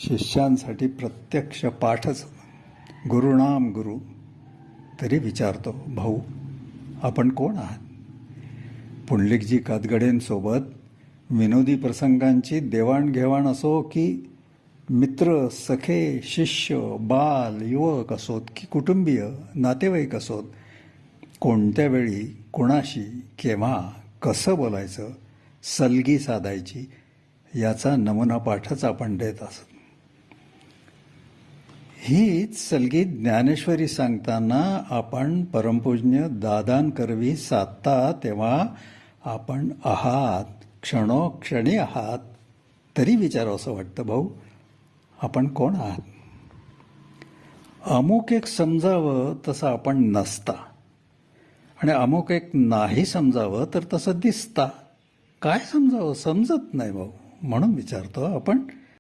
शिष्यांसाठी प्रत्यक्ष पाठच. गुरुणाम गुरु. तरी विचारतो, भाऊ आपण कोण आहात? पुंडलिकजी कातगडेंसोबत विनोदी प्रसंगांची देवाणघेवाण असो की मित्र, सखे, शिष्य, बाल, युवक असोत की कुटुंबीय, नातेवाईक असोत, कोणत्या वेळी, कोणाशी, केव्हा, कसं बोलायचं, सलगी साधायची याचा नमुना पाठच आपण देत असत. हीच सलगी ज्ञानेश्वरी सांगताना आपण परमपूज्य दादांकरवी साधता तेव्हा आपण आहात, क्षणोक्षणी आहात. तरी विचारावं असं वाटतं, भाऊ आपण कोण आहात? अमुक एक समजावं तसं आपण नसता, आणि अमुक एक नाही समजावं तर तसं दिसता. काय समजावं समजत नाही भाऊ. म्हणून विचारतो, आपण